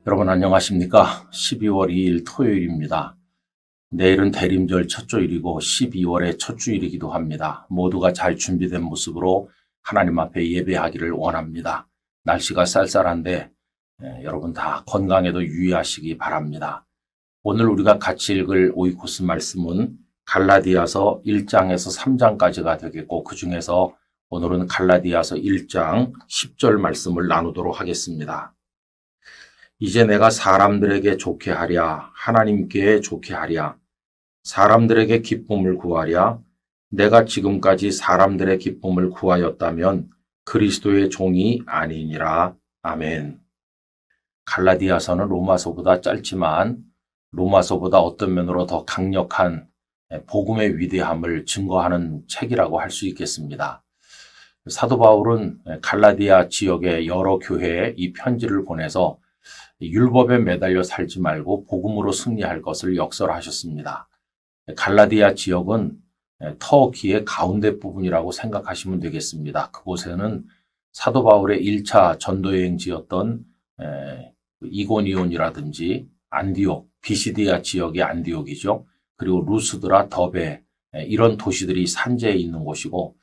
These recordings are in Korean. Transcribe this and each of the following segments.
여러분 안녕하십니까? 12월 2일 토요일입니다. 내일은 대림절 첫 주일이고 12월의 첫 주일이기도 합니다. 모두가 잘 준비된 모습으로 하나님 앞에 예배하기를 원합니다. 날씨가 쌀쌀한데 여러분 다 건강에도 유의하시기 바랍니다. 오늘 우리가 같이 읽을 오이코스 말씀은 갈라디아서 1장에서 3장까지가 되겠고 그 중에서 오늘은 갈라디아서 1장 10절 말씀을 나누도록 하겠습니다. 이제 내가 사람들에게 좋게 하랴 하나님께 좋게 하랴 사람들에게 기쁨을 구하랴 내가 지금까지 사람들의 기쁨을 구하였다면 그리스도의 종이 아니니라. 아멘. 갈라디아서는 로마서보다 짧지만 로마서보다 어떤 면으로 더 강력한 복음의 위대함을 증거하는 책이라고 할 수 있겠습니다. 사도 바울은 갈라디아 지역의 여러 교회에 이 편지를 보내서 율법에 매달려 살지 말고 복음으로 승리할 것을 역설하셨습니다. 갈라디아 지역은 터키의 가운데 부분이라고 생각하시면 되겠습니다. 그곳에는 사도 바울의 1차 전도여행지였던 이고니온이라든지 안디옥, 비시디아 지역의 안디옥이죠. 그리고 루스드라, 더베 이런 도시들이 산재에 있는 곳이고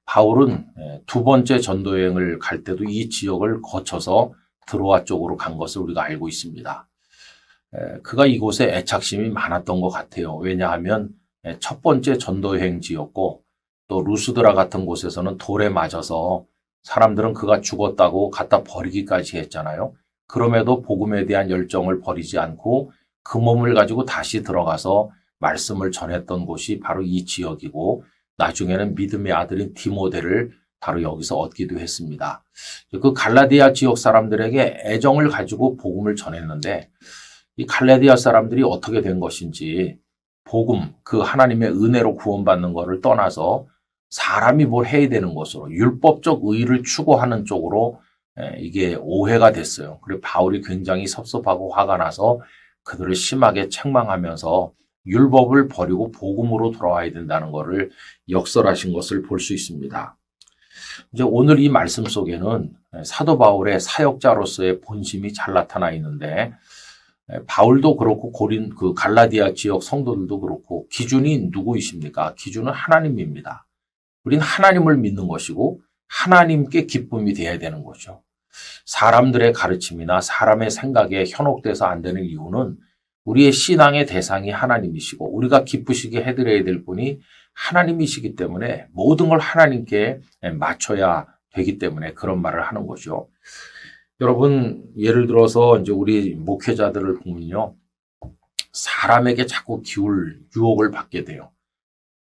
바울은 두 번째 전도여행을 갈 때도 이 지역을 거쳐서 드로아 쪽으로 간 것을 우리가 알고 있습니다. 그가 이곳에 애착심이 많았던 것 같아요. 왜냐하면 첫 번째 전도여행지였고 또 루스드라 같은 곳에서는 돌에 맞아서 사람들은 그가 죽었다고 갖다 버리기까지 했잖아요. 그럼에도 복음에 대한 열정을 버리지 않고 그 몸을 가지고 다시 들어가서 말씀을 전했던 곳이 바로 이 지역이고 나중에는 믿음의 아들인 디모데를 바로 여기서 얻기도 했습니다. 그 갈라디아 지역 사람들에게 애정을 가지고 복음을 전했는데 이 갈라디아 사람들이 어떻게 된 것인지 복음, 그 하나님의 은혜로 구원받는 것을 떠나서 사람이 뭘 해야 되는 것으로 율법적 의의를 추구하는 쪽으로 이게 오해가 됐어요. 그리고 바울이 굉장히 섭섭하고 화가 나서 그들을 심하게 책망하면서 율법을 버리고 복음으로 돌아와야 된다는 것을 역설하신 것을 볼 수 있습니다. 이제 오늘 이 말씀 속에는 사도 바울의 사역자로서의 본심이 잘 나타나 있는데 바울도 그렇고 그 갈라디아 지역 성도들도 그렇고 기준이 누구이십니까? 기준은 하나님입니다. 우린 하나님을 믿는 것이고 하나님께 기쁨이 되어야 되는 거죠. 사람들의 가르침이나 사람의 생각에 현혹돼서 안 되는 이유는 우리의 신앙의 대상이 하나님이시고 우리가 기쁘시게 해드려야 될 분이 하나님이시기 때문에 모든 걸 하나님께 맞춰야 되기 때문에 그런 말을 하는 거죠. 여러분, 예를 들어서 이제 우리 목회자들을 보면요. 사람에게 자꾸 기울 유혹을 받게 돼요.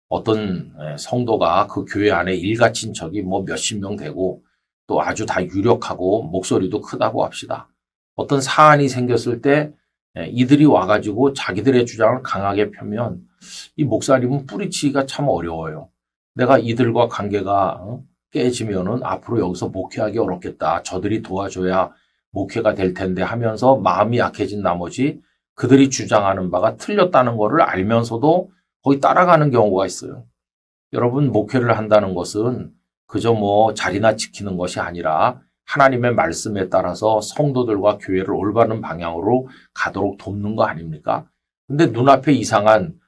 어떤 성도가 그 교회 안에 일가 친척이 뭐 몇십 명 되고 또 아주 다 유력하고 목소리도 크다고 합시다. 어떤 사안이 생겼을 때 이들이 와가지고 자기들의 주장을 강하게 펴면 이 목사님은 뿌리치기가 참 어려워요. 내가 이들과 관계가 깨지면은 앞으로 여기서 목회하기 어렵겠다. 저들이 도와줘야 목회가 될 텐데 하면서 마음이 약해진 나머지 그들이 주장하는 바가 틀렸다는 것을 알면서도 거의 따라가는 경우가 있어요. 여러분, 목회를 한다는 것은 그저 뭐 자리나 지키는 것이 아니라 하나님의 말씀에 따라서 성도들과 교회를 올바른 방향으로 가도록 돕는 거 아닙니까? 근데 눈앞에 이상한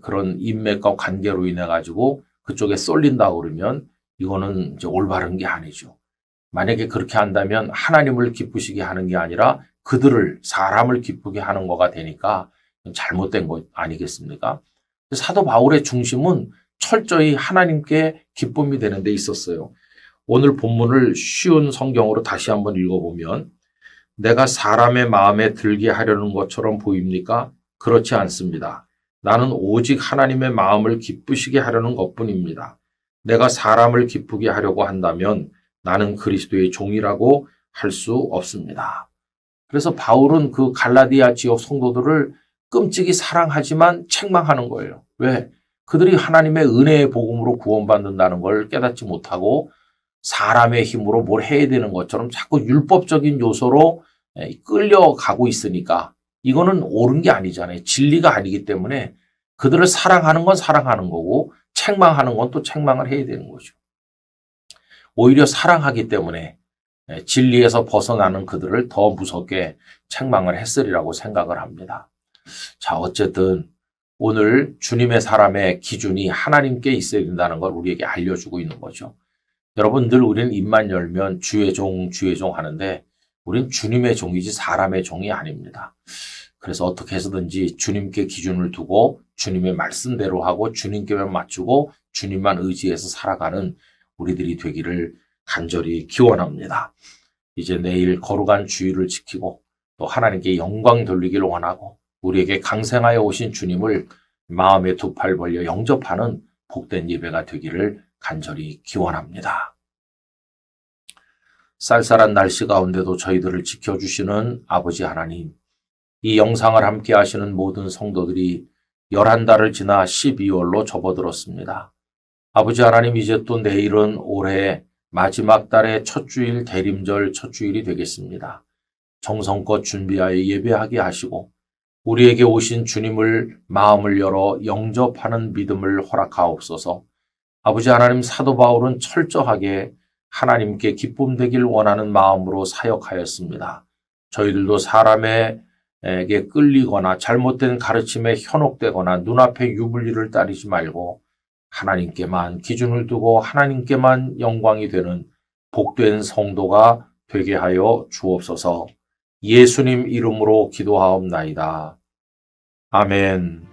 그런 인맥과 관계로 인해 가지고 그쪽에 쏠린다고 그러면 이거는 이제 올바른 게 아니죠. 만약에 그렇게 한다면 하나님을 기쁘시게 하는 게 아니라 그들을 사람을 기쁘게 하는 거가 되니까 잘못된 것 아니겠습니까? 사도 바울의 중심은 철저히 하나님께 기쁨이 되는 데 있었어요. 오늘 본문을 쉬운 성경으로 다시 한번 읽어보면 내가 사람의 마음에 들게 하려는 것처럼 보입니까? 그렇지 않습니다. 나는 오직 하나님의 마음을 기쁘시게 하려는 것뿐입니다. 내가 사람을 기쁘게 하려고 한다면 나는 그리스도의 종이라고 할 수 없습니다. 그래서 바울은 그 갈라디아 지역 성도들을 끔찍이 사랑하지만 책망하는 거예요. 왜? 그들이 하나님의 은혜의 복음으로 구원받는다는 걸 깨닫지 못하고 사람의 힘으로 뭘 해야 되는 것처럼 자꾸 율법적인 요소로 끌려가고 있으니까 이거는 옳은 게 아니잖아요. 진리가 아니기 때문에 그들을 사랑하는 건 사랑하는 거고 책망하는 건 또 책망을 해야 되는 거죠. 오히려 사랑하기 때문에 진리에서 벗어나는 그들을 더 무섭게 책망을 했으리라고 생각을 합니다. 자, 어쨌든 오늘 주님의 사람의 기준이 하나님께 있어야 된다는 걸 우리에게 알려주고 있는 거죠. 여러분, 늘 우리는 입만 열면 주의 종 하는데 우린 주님의 종이지 사람의 종이 아닙니다. 그래서 어떻게 해서든지 주님께 기준을 두고 주님의 말씀대로 하고 주님께만 맞추고 주님만 의지해서 살아가는 우리들이 되기를 간절히 기원합니다. 이제 내일 거룩한 주일을 지키고 또 하나님께 영광 돌리기를 원하고 우리에게 강생하여 오신 주님을 마음에 두 팔 벌려 영접하는 복된 예배가 되기를 간절히 기원합니다. 쌀쌀한 날씨 가운데도 저희들을 지켜주시는 아버지 하나님, 이 영상을 함께 하시는 모든 성도들이 11달을 지나 12월로 접어들었습니다. 아버지 하나님, 이제 또 내일은 올해 마지막 달의 첫 주일 대림절 첫 주일이 되겠습니다. 정성껏 준비하여 예배하게 하시고 우리에게 오신 주님을 마음을 열어 영접하는 믿음을 허락하옵소서. 아버지 하나님, 사도 바울은 철저하게 하나님께 기쁨 되길 원하는 마음으로 사역하였습니다. 저희들도 사람에게 끌리거나 잘못된 가르침에 현혹되거나 눈앞의 유불리를 따르지 말고 하나님께만 기준을 두고 하나님께만 영광이 되는 복된 성도가 되게 하여 주옵소서. 예수님 이름으로 기도하옵나이다. 아멘.